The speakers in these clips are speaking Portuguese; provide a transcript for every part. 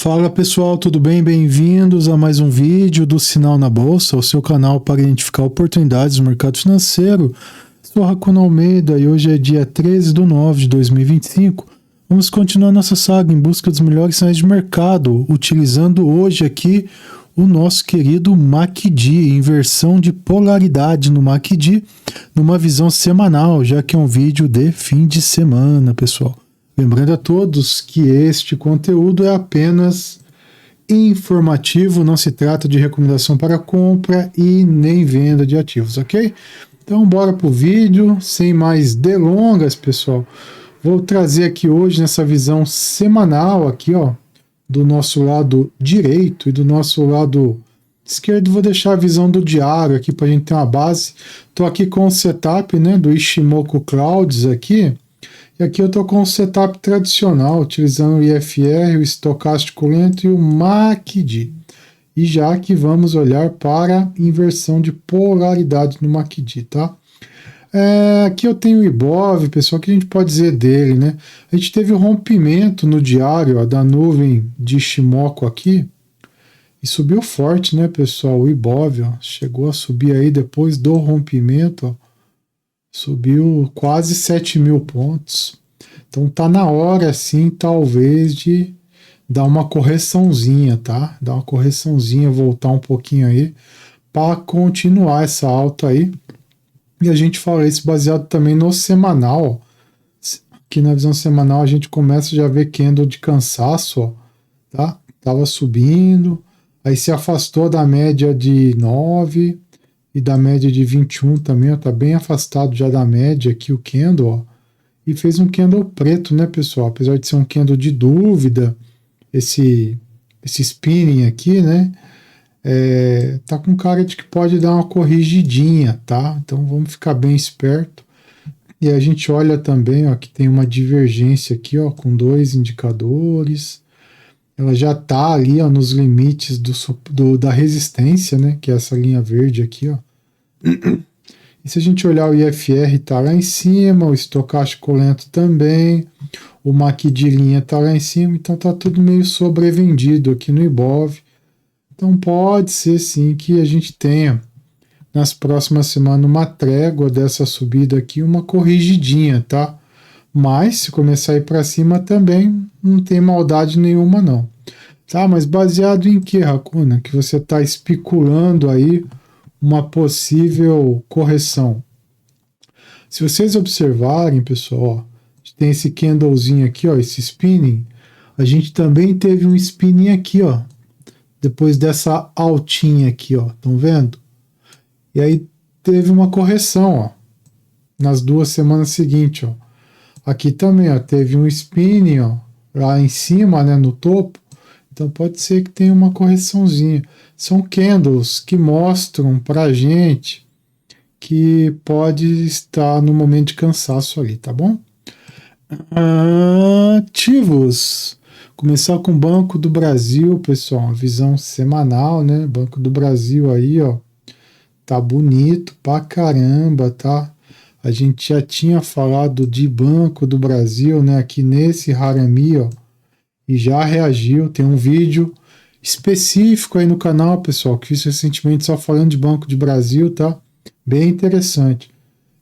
Fala pessoal, tudo bem? Bem-vindos a mais um vídeo do Sinal na Bolsa, o seu canal para identificar oportunidades no mercado financeiro. Sou Racuna Almeida e hoje é dia 13 de nove de 2025. Vamos continuar nossa saga em busca dos melhores sinais de mercado, utilizando hoje aqui o nosso querido MACD, inversão de polaridade no MACD, numa visão semanal, já que é um vídeo de fim de semana, pessoal. Lembrando a todos que este conteúdo é apenas informativo, não se trata de recomendação para compra e nem venda de ativos, ok? Então bora pro vídeo, sem mais delongas, pessoal. Vou trazer aqui hoje nessa visão semanal aqui, ó, do nosso lado direito e do nosso lado esquerdo. Vou deixar a visão do diário aqui para a gente ter uma base. Estou aqui com o setup, né, do Ishimoku Clouds aqui. E aqui eu estou com o setup tradicional, utilizando o IFR, o estocástico lento e o MACD. E já que vamos olhar para inversão de polaridade no MACD, tá? Aqui eu tenho o Ibov, pessoal, que a gente pode dizer dele, né? A gente teve o rompimento no diário, ó, da nuvem de Ishimoku aqui, e subiu forte, né, pessoal? O Ibov, ó, chegou a subir aí depois do rompimento, ó. Subiu quase 7.000 pontos. Então tá na hora, sim, talvez, de dar uma correçãozinha, tá? Dar uma correçãozinha, voltar um pouquinho aí, para continuar essa alta aí. E a gente fala isso baseado também no semanal, ó. Aqui na visão semanal a gente começa já a ver candle de cansaço, ó, tá? Tava subindo, aí se afastou da média de 9... e da média de 21 também, ó, tá bem afastado já da média aqui o candle, ó, e fez um candle preto, né, pessoal? Apesar de ser um candle de dúvida, esse spinning aqui, né, tá com cara de que pode dar uma corrigidinha, tá? Então vamos ficar bem esperto. E a gente olha também, ó, que tem uma divergência aqui, ó, com dois indicadores. Ela já tá ali, ó, nos limites da resistência, né, que é essa linha verde aqui, ó. E se a gente olhar o IFR tá lá em cima, o estocástico lento também, o MACD linha tá lá em cima, então tá tudo meio sobrevendido aqui no Ibov. Então pode ser sim que a gente tenha nas próximas semanas uma trégua dessa subida aqui, uma corrigidinha, tá? Mas se começar a ir para cima também não tem maldade nenhuma não. Tá, mas baseado em que, Racuna? Que você está especulando aí uma possível correção. Se vocês observarem, pessoal, ó, tem esse candlezinho aqui, ó, esse spinning. A gente também teve um spinning aqui, ó, depois dessa altinha aqui, ó, estão vendo? E aí teve uma correção, ó, nas 2 semanas seguintes, ó. Aqui também, ó, teve um spinning, ó, lá em cima, né, no topo. Então pode ser que tenha uma correçãozinha. São candles que mostram para a gente que pode estar no momento de cansaço ali, tá bom? Ativos. Começar com o Banco do Brasil, pessoal. Uma visão semanal, né? Banco do Brasil aí, ó. Tá bonito pra caramba, tá? A gente já tinha falado de Banco do Brasil, né? Aqui nesse Harami, ó. E já reagiu, tem um vídeo específico aí no canal, pessoal, que fiz recentemente só falando de Banco do Brasil, tá? Bem interessante. O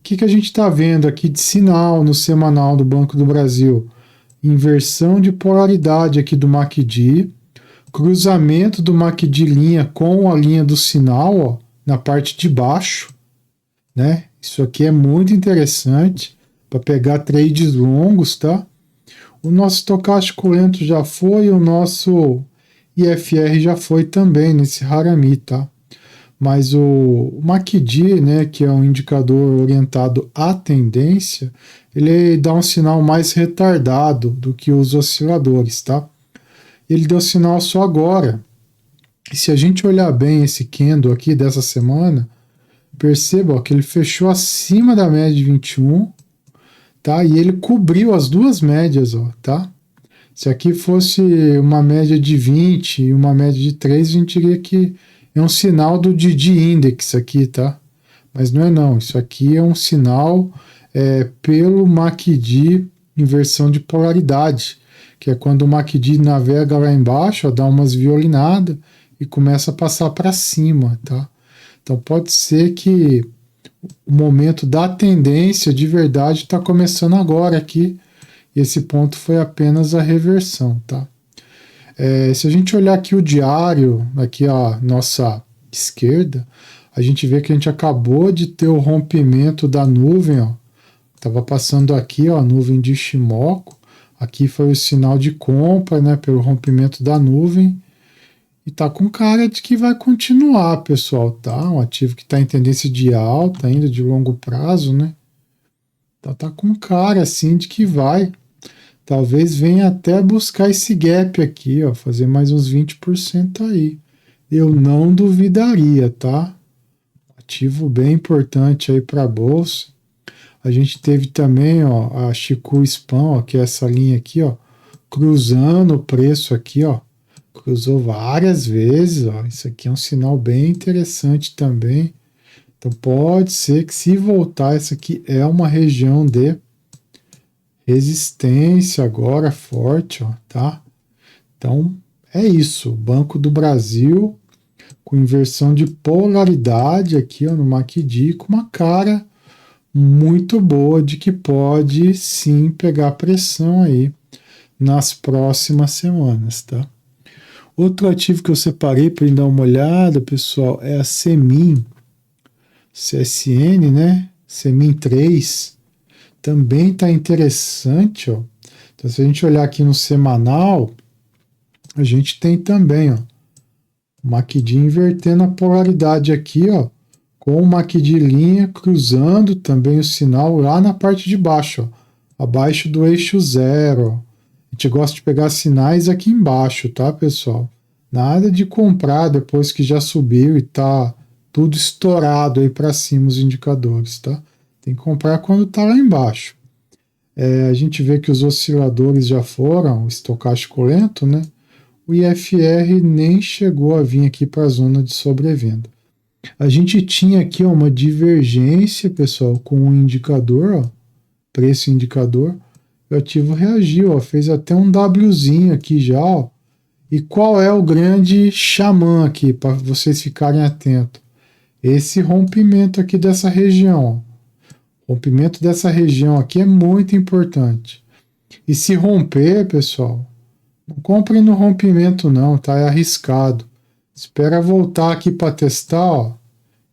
que a gente está vendo aqui de sinal no semanal do Banco do Brasil? Inversão de polaridade aqui do MACD, cruzamento do MACD linha com a linha do sinal, ó, na parte de baixo, né? Isso aqui é muito interessante para pegar trades longos, tá? O nosso estocástico lento já foi, o nosso IFR já foi também nesse Harami, tá? Mas o MACD, né, que é um indicador orientado à tendência, ele dá um sinal mais retardado do que os osciladores, tá? Ele deu sinal só agora. E se a gente olhar bem esse candle aqui dessa semana, perceba, ó, que ele fechou acima da média de 21, tá? E ele cobriu as duas médias, ó, tá? Se aqui fosse uma média de 20 e uma média de 3, a gente diria que é um sinal do DD Index aqui, tá? Mas não é não, isso aqui é um sinal pelo MACD inversão de polaridade, que é quando o MACD navega lá embaixo, ó, dá umas violinadas e começa a passar para cima, tá? Então pode ser que o momento da tendência de verdade está começando agora aqui, e esse ponto foi apenas a reversão, tá? Se a gente olhar aqui o diário, aqui a nossa esquerda, a gente vê que a gente acabou de ter o rompimento da nuvem, ó. Tava passando aqui, ó, a nuvem de Ishimoku. Aqui foi o sinal de compra, né, pelo rompimento da nuvem. E tá com cara de que vai continuar, pessoal, tá? Um ativo que está em tendência de alta ainda, de longo prazo, né? Então tá com cara, assim, de que vai. Talvez venha até buscar esse gap aqui, ó, fazer mais uns 20% aí. Eu não duvidaria, tá? Ativo bem importante aí para a bolsa. A gente teve também, ó, a Chiku Spam, ó, que é essa linha aqui, ó, cruzando o preço aqui, ó. Cruzou várias vezes, ó. Isso aqui é um sinal bem interessante também. Então pode ser que se voltar, essa aqui é uma região de resistência agora forte, ó, tá? Então é isso. O Banco do Brasil com inversão de polaridade aqui, ó, no MACD, com uma cara muito boa de que pode sim pegar pressão aí nas próximas semanas, tá? Outro ativo que eu separei para dar uma olhada, pessoal, é a Semin, CSN, né? Semin 3, também está interessante, ó. Então, se a gente olhar aqui no semanal, a gente tem também, ó, o MACD invertendo a polaridade aqui, ó, com o MACD linha cruzando também o sinal lá na parte de baixo, ó, abaixo do eixo zero, ó. A gente gosta de pegar sinais aqui embaixo, tá, pessoal? Nada de comprar depois que já subiu e tá tudo estourado aí para cima os indicadores, tá? Tem que comprar quando tá lá embaixo. A gente vê que os osciladores já foram, o estocástico lento, né? O IFR nem chegou a vir aqui para a zona de sobrevenda. A gente tinha aqui, ó, uma divergência, pessoal, com o indicador, ó, preço indicador. O ativo reagiu, ó, fez até um Wzinho aqui já, ó. E qual é o grande xamã aqui, para vocês ficarem atentos? Esse rompimento aqui dessa região. O rompimento dessa região aqui é muito importante. E se romper, pessoal, não compre no rompimento não, tá? É arriscado. Espera voltar aqui para testar, ó,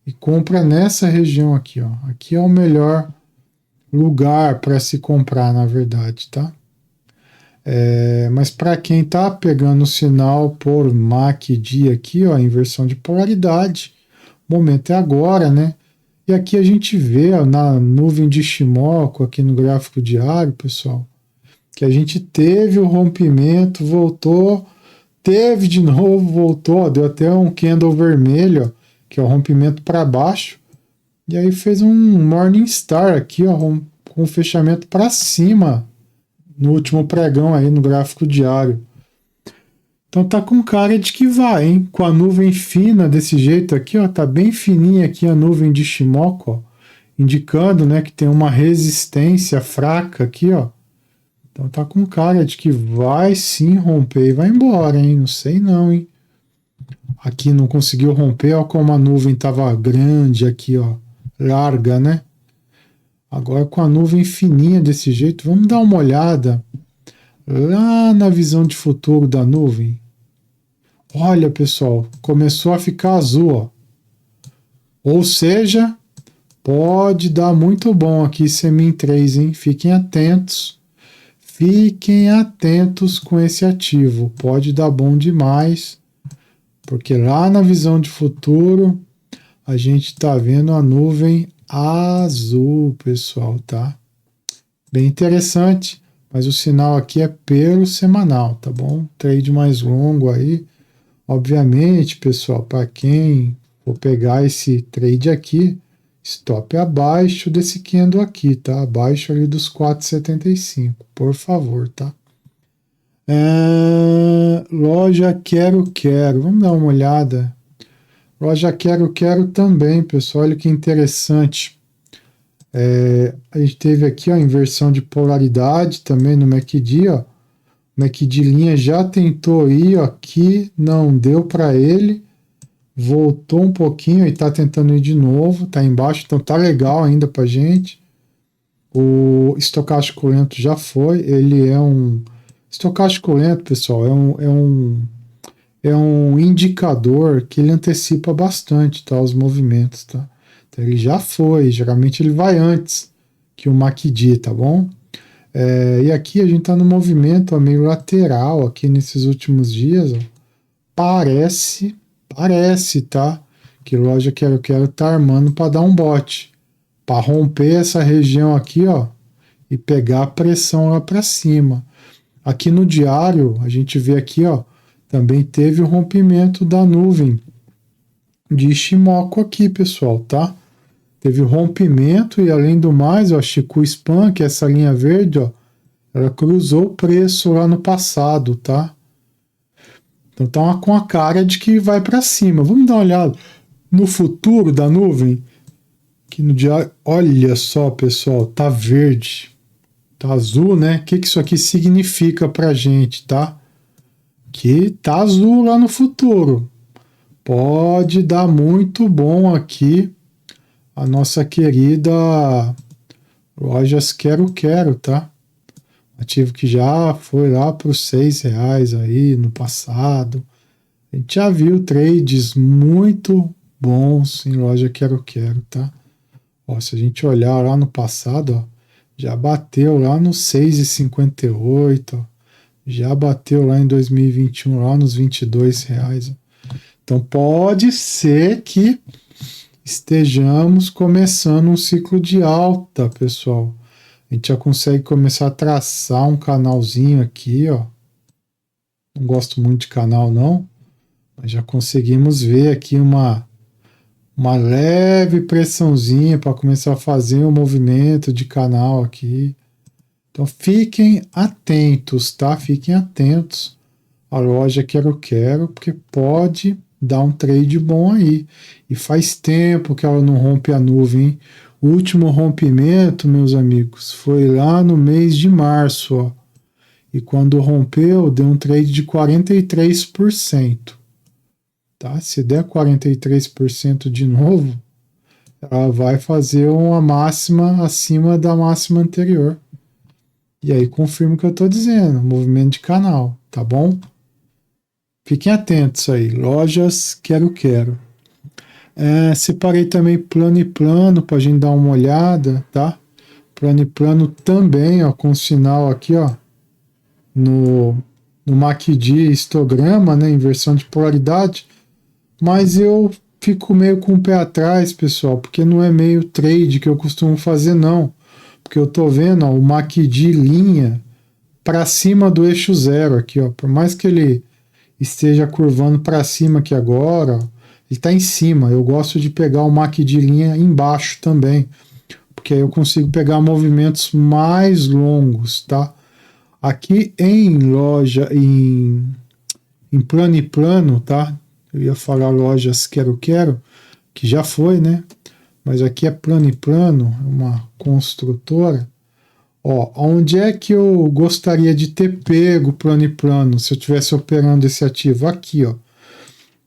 e compra nessa região aqui, ó. Aqui é o melhor lugar para se comprar, na verdade, tá? Mas para quem tá pegando o sinal por MACD aqui, ó, inversão de polaridade, o momento é agora, né? E aqui a gente vê, ó, na nuvem de Ishimoku, aqui no gráfico diário, pessoal, que a gente teve o rompimento, voltou, teve de novo, voltou, ó, deu até um candle vermelho, ó, que é o rompimento para baixo, e aí fez um Morningstar aqui, ó, com o fechamento para cima no último pregão aí no gráfico diário. Então tá com cara de que vai, hein? Com a nuvem fina desse jeito aqui, ó, tá bem fininha aqui a nuvem de Ishimoku, ó, indicando, né, que tem uma resistência fraca aqui, ó. Então tá com cara de que vai sim romper e vai embora, hein? Não sei não, hein? Aqui não conseguiu romper, ó, como a nuvem tava grande aqui, ó, larga, né? Agora com a nuvem fininha desse jeito, vamos dar uma olhada lá na visão de futuro da nuvem. Olha, pessoal, começou a ficar azul, ó. Ou seja, pode dar muito bom aqui Semin 3, hein? Fiquem atentos. Fiquem atentos com esse ativo. Pode dar bom demais, porque lá na visão de futuro a gente está vendo a nuvem azul, pessoal, tá? Bem interessante, mas o sinal aqui é pelo semanal, tá bom? Trade mais longo aí. Obviamente, pessoal, para quem for pegar esse trade aqui, stop abaixo desse candle aqui, tá? Abaixo ali dos 4,75, por favor, tá? Loja Quero Quero, vamos dar uma olhada. Loja Quero Quero também, pessoal, olha que interessante. A gente teve aqui a inversão de polaridade também no MACD, ó. MACD linha já tentou ir aqui, não deu para ele, voltou um pouquinho e tá tentando ir de novo, tá embaixo, então tá legal ainda pra gente. O estocástico lento já foi, ele é um... Estocástico lento, pessoal, é um indicador que ele antecipa bastante, tá, os movimentos, tá? Então ele já foi, geralmente ele vai antes que o MACD, tá bom? E aqui a gente está no movimento meio lateral aqui nesses últimos dias, ó. Parece, tá? Que loja quero tá armando para dar um bote, para romper essa região aqui, ó, e pegar a pressão lá para cima. Aqui no diário, a gente vê aqui, ó, também teve o rompimento da nuvem de Ishimoku aqui, pessoal, tá? Teve o rompimento e, além do mais, ó, Chiku Span, que é essa linha verde, ó, ela cruzou o preço lá no passado, tá? Então tá com a cara de que vai para cima. Vamos dar uma olhada no futuro da nuvem, que no diário, olha só, pessoal, tá verde, tá azul, né? O que isso aqui significa pra gente, tá? Que tá azul lá no futuro. Pode dar muito bom aqui a nossa querida Lojas Quero, tá? Ativo que já foi lá para os R$6 aí no passado. A gente já viu trades muito bons em loja Quero, tá? Ó, se a gente olhar lá no passado, ó, já bateu lá nos 6,58, ó, já bateu lá em 2021 lá nos R$22. Ó. Então pode ser que estejamos começando um ciclo de alta, pessoal. A gente já consegue começar a traçar um canalzinho aqui, ó. Não gosto muito de canal, não. Mas já conseguimos ver aqui uma leve pressãozinha para começar a fazer um movimento de canal aqui. Então fiquem atentos, tá? Fiquem atentos à loja Quero, porque pode dar um trade bom aí. E faz tempo que ela não rompe a nuvem, hein? O último rompimento, meus amigos, foi lá no mês de março, ó. E quando rompeu, deu um trade de 43%. Tá? Se der 43% de novo, ela vai fazer uma máxima acima da máxima anterior. E aí confirma o que eu estou dizendo, movimento de canal, tá bom? Fiquem atentos aí, lojas Quero. Separei também plano e plano para a gente dar uma olhada, tá? Plano e plano também, ó, com sinal aqui, ó, no MACD histograma, né, inversão de polaridade, mas eu fico meio com o pé atrás, pessoal, porque não é meio trade que eu costumo fazer, não, porque eu tô vendo, ó, o MACD linha para cima do eixo zero aqui, ó, por mais que ele esteja curvando para cima aqui agora, ó, ele está em cima. Eu gosto de pegar o MACD linha embaixo também, porque aí eu consigo pegar movimentos mais longos, tá? Aqui em loja, em plano e plano, tá? Eu ia falar lojas Quero, que já foi, né? Mas aqui é plano e plano, uma construtora. Ó, onde é que eu gostaria de ter pego plano e plano se eu estivesse operando esse ativo? Aqui, ó.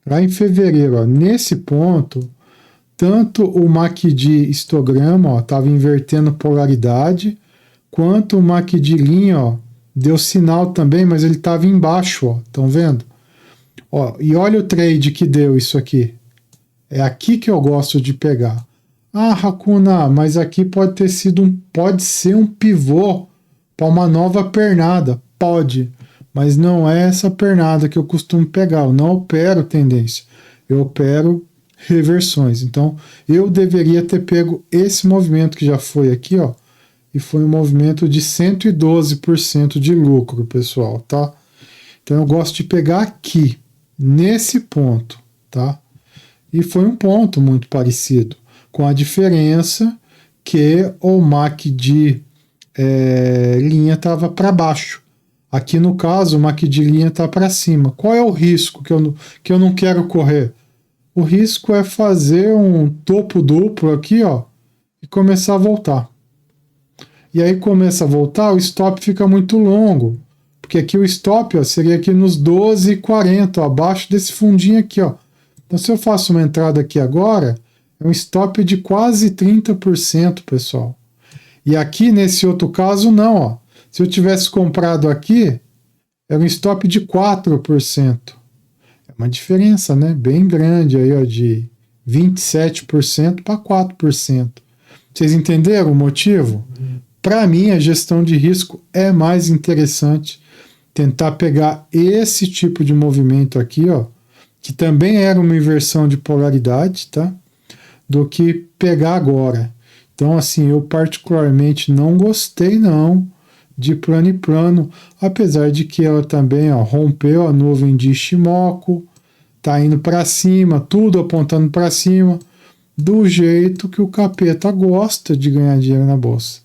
Lá em fevereiro, ó, nesse ponto, tanto o MACD histograma estava invertendo polaridade, quanto o MACD linha, ó, deu sinal também, mas ele estava embaixo, ó, estão vendo? Ó, e olha o trade que deu isso aqui. É aqui que eu gosto de pegar. Ah, Hakuna, mas aqui pode ser um pivô para uma nova pernada. Pode, mas não é essa pernada que eu costumo pegar. Eu não opero tendência, eu opero reversões. Então, eu deveria ter pego esse movimento que já foi aqui, ó, e foi um movimento de 112% de lucro, pessoal, tá? Então, eu gosto de pegar aqui, nesse ponto, tá? E foi um ponto muito parecido, com a diferença que o MACD linha estava para baixo. Aqui no caso, o MACD linha está para cima. Qual é o risco que eu não quero correr? O risco é fazer um topo duplo aqui, ó, e começar a voltar. E aí começa a voltar, o stop fica muito longo, Porque aqui o stop, ó, seria aqui nos 12,40, ó, abaixo desse fundinho aqui, ó. Então, se eu faço uma entrada aqui agora, é um stop de quase 30%, pessoal. E aqui, nesse outro caso, não, ó. Se eu tivesse comprado aqui, era um stop de 4%. É uma diferença, né? Bem grande aí, ó, de 27% para 4%. Vocês entenderam o motivo? Para mim, a gestão de risco é mais interessante tentar pegar esse tipo de movimento aqui, ó, que também era uma inversão de polaridade, tá? Do que pegar agora. Então, assim, eu particularmente não gostei, não, de plano e plano, apesar de que ela também, ó, rompeu a nuvem de Ishimoku, tá indo para cima, tudo apontando para cima, do jeito que o capeta gosta de ganhar dinheiro na bolsa.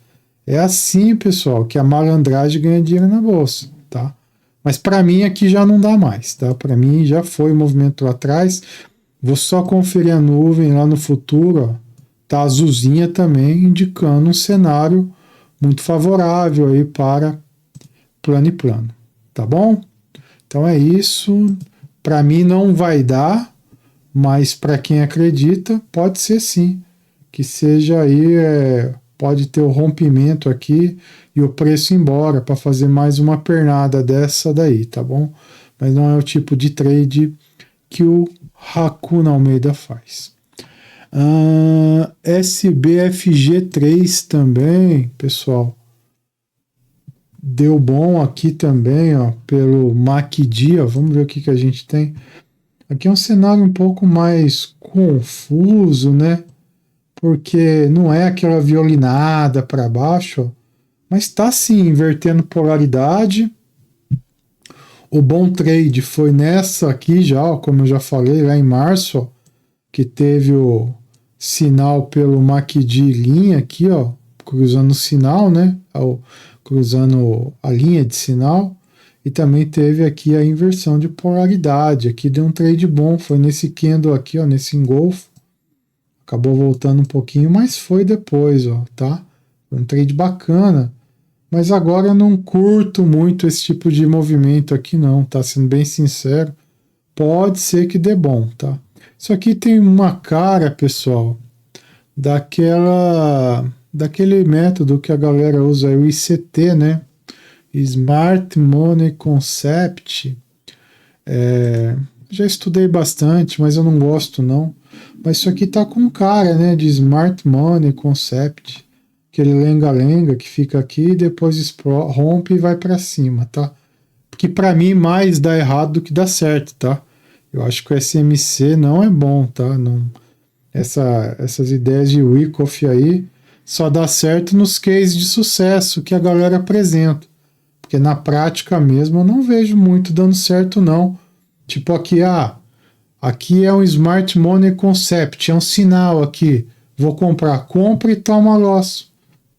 É assim, pessoal, que a malandragem ganha dinheiro na bolsa, tá? Mas para mim aqui já não dá mais, tá? Para mim já foi o movimento lá atrás. Vou só conferir a nuvem lá no futuro, ó. Tá azulzinha também, indicando um cenário muito favorável aí para plano e plano, tá bom? Então é isso. Para mim não vai dar, mas para quem acredita, pode ser sim. Que seja aí, pode ter o rompimento aqui e o preço ir embora para fazer mais uma pernada dessa daí, tá bom? Mas não é o tipo de trade que o Hakuna Almeida faz. SBFG3 também, pessoal. Deu bom aqui também, ó, pelo MACD, ó. Vamos ver o que a gente tem. Aqui é um cenário um pouco mais confuso, né? Porque não é aquela violinada para baixo, ó, mas está sim invertendo polaridade. O bom trade foi nessa aqui já, ó, como eu já falei, lá em março, ó, que teve o sinal pelo MACD linha aqui, ó, cruzando o sinal, né? Cruzando a linha de sinal. E também teve aqui a inversão de polaridade. Aqui deu um trade bom, foi nesse candle aqui, ó, nesse engolfo. Acabou voltando um pouquinho, mas foi depois, ó, tá? Foi um trade bacana. Mas agora eu não curto muito esse tipo de movimento aqui não, tá? Sendo bem sincero, pode ser que dê bom, tá? Isso aqui tem uma cara, pessoal, daquele método que a galera usa, o ICT, né? Smart Money Concept. Já estudei bastante, mas eu não gosto não. Mas isso aqui tá com cara, né, de Smart Money Concept. Aquele lenga-lenga que fica aqui e depois rompe e vai para cima, tá? Porque para mim mais dá errado do que dá certo, tá? Eu acho que o SMC não é bom, tá? Não, essas ideias de Wyckoff aí só dá certo nos cases de sucesso que a galera apresenta. Porque na prática mesmo eu não vejo muito dando certo, não. Tipo aqui, aqui é um Smart Money Concept, é um sinal aqui. Vou comprar, compra e toma loss.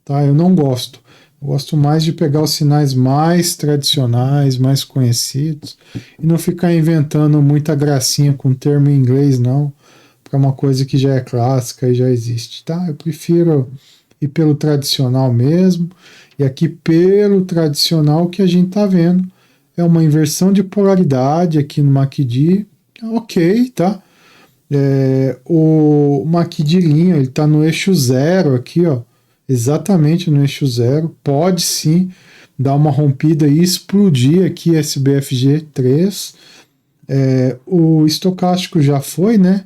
Tá? Eu não gosto. Eu gosto mais de pegar os sinais mais tradicionais, mais conhecidos, e não ficar inventando muita gracinha com termo em inglês, não, para uma coisa que já é clássica e já existe, tá? Eu prefiro ir pelo tradicional mesmo, e aqui pelo tradicional que a gente tá vendo é uma inversão de polaridade aqui no MACD, ok, tá? O MACD linha, ele tá no eixo zero aqui, ó, exatamente no eixo zero, pode sim dar uma rompida e explodir aqui SBFG 3. O estocástico já foi, né?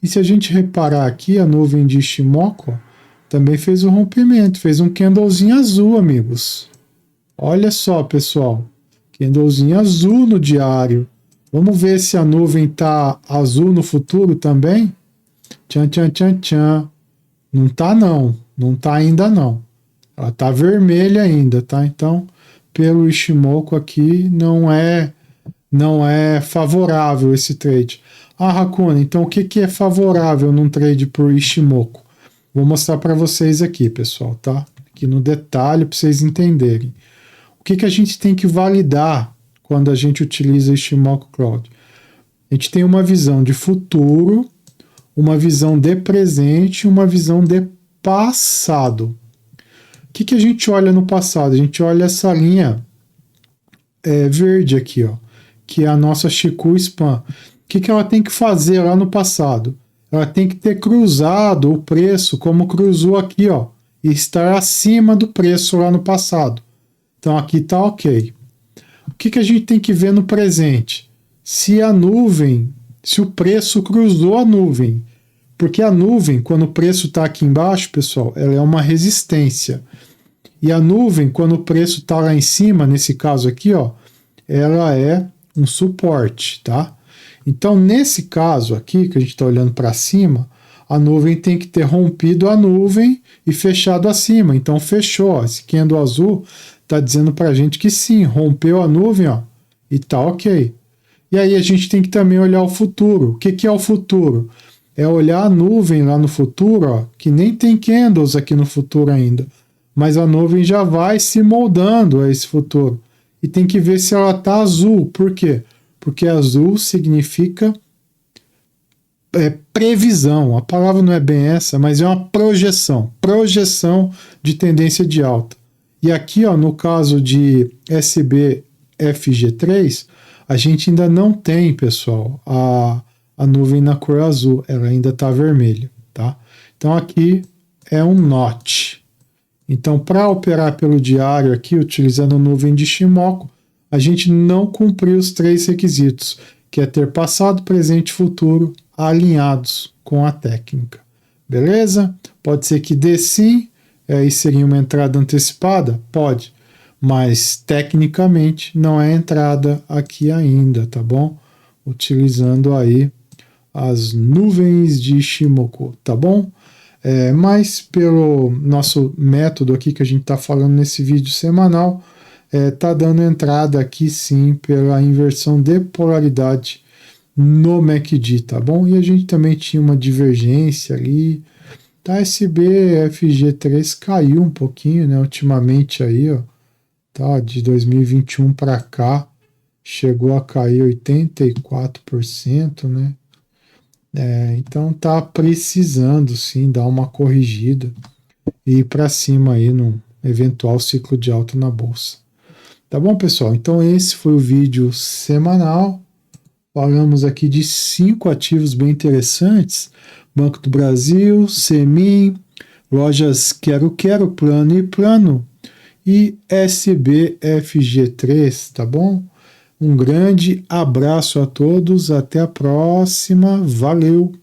E se a gente reparar aqui, a nuvem de Ishimoku também fez um rompimento, fez um candlezinho azul, amigos. Olha só, pessoal, candlezinho azul no diário. Vamos ver se a nuvem tá azul no futuro também? Tchan, tchan, tchan, tchan. Não tá não. Não tá ainda não. Ela tá vermelha ainda, tá? Então, pelo Ishimoku aqui, não é favorável esse trade. Hakuna, então o que é favorável num trade por Ishimoku? Vou mostrar para vocês aqui, pessoal, tá? Aqui no detalhe para vocês entenderem. O que a gente tem que validar quando a gente utiliza Ishimoku Cloud? A gente tem uma visão de futuro, uma visão de presente e uma visão de passado. O que a gente olha no passado? A gente olha essa linha verde aqui, ó, que é a nossa Chiku Spam. O que ela tem que fazer lá no passado? Ela tem que ter cruzado o preço como cruzou aqui, ó, e estar acima do preço lá no passado. Então aqui tá ok. O que a gente tem que ver no presente? Se a nuvem, se o preço cruzou a nuvem. Porque a nuvem, quando o preço está aqui embaixo, pessoal, ela é uma resistência. E a nuvem, quando o preço está lá em cima, nesse caso aqui, ó, ela é um suporte, tá? Então, nesse caso aqui, que a gente está olhando para cima, a nuvem tem que ter rompido a nuvem e fechado acima. Então, fechou. Ó. Esse candle azul está dizendo para a gente que sim, rompeu a nuvem, ó, e tá ok. E aí a gente tem que também olhar o futuro. O que é o futuro? É olhar a nuvem lá no futuro, ó, que nem tem candles aqui no futuro ainda, mas a nuvem já vai se moldando a esse futuro. E tem que ver se ela está azul. Por quê? Porque azul significa previsão. A palavra não é bem essa, mas é uma projeção. Projeção de tendência de alta. E aqui, ó, no caso de SBFG3, a gente ainda não tem, pessoal, a nuvem na cor azul. Ela ainda está vermelha, tá? Então aqui é um notch. Então, para operar pelo diário aqui, utilizando a nuvem de Shimoku, a gente não cumpriu os 3 requisitos, que é ter passado, presente e futuro alinhados com a técnica. Beleza? Pode ser que dê sim, aí seria uma entrada antecipada? Pode, mas tecnicamente não é entrada aqui ainda, tá bom? Utilizando aí as nuvens de Shimoku, tá bom? Mas pelo nosso método aqui que a gente está falando nesse vídeo semanal, tá dando entrada aqui sim pela inversão de polaridade no MACD, tá bom? E a gente também tinha uma divergência ali, tá? SBFG3 caiu um pouquinho, né? Ultimamente aí, ó, tá? De 2021 para cá, chegou a cair 84%, né? Então tá precisando sim dar uma corrigida e ir para cima aí num eventual ciclo de alta na bolsa. Tá bom, pessoal? Então esse foi o vídeo semanal. Falamos aqui de 5 ativos bem interessantes: Banco do Brasil, Semin, lojas Quero Quero, Plano e Plano e SBFG3, tá bom? Um grande abraço a todos, até a próxima, valeu!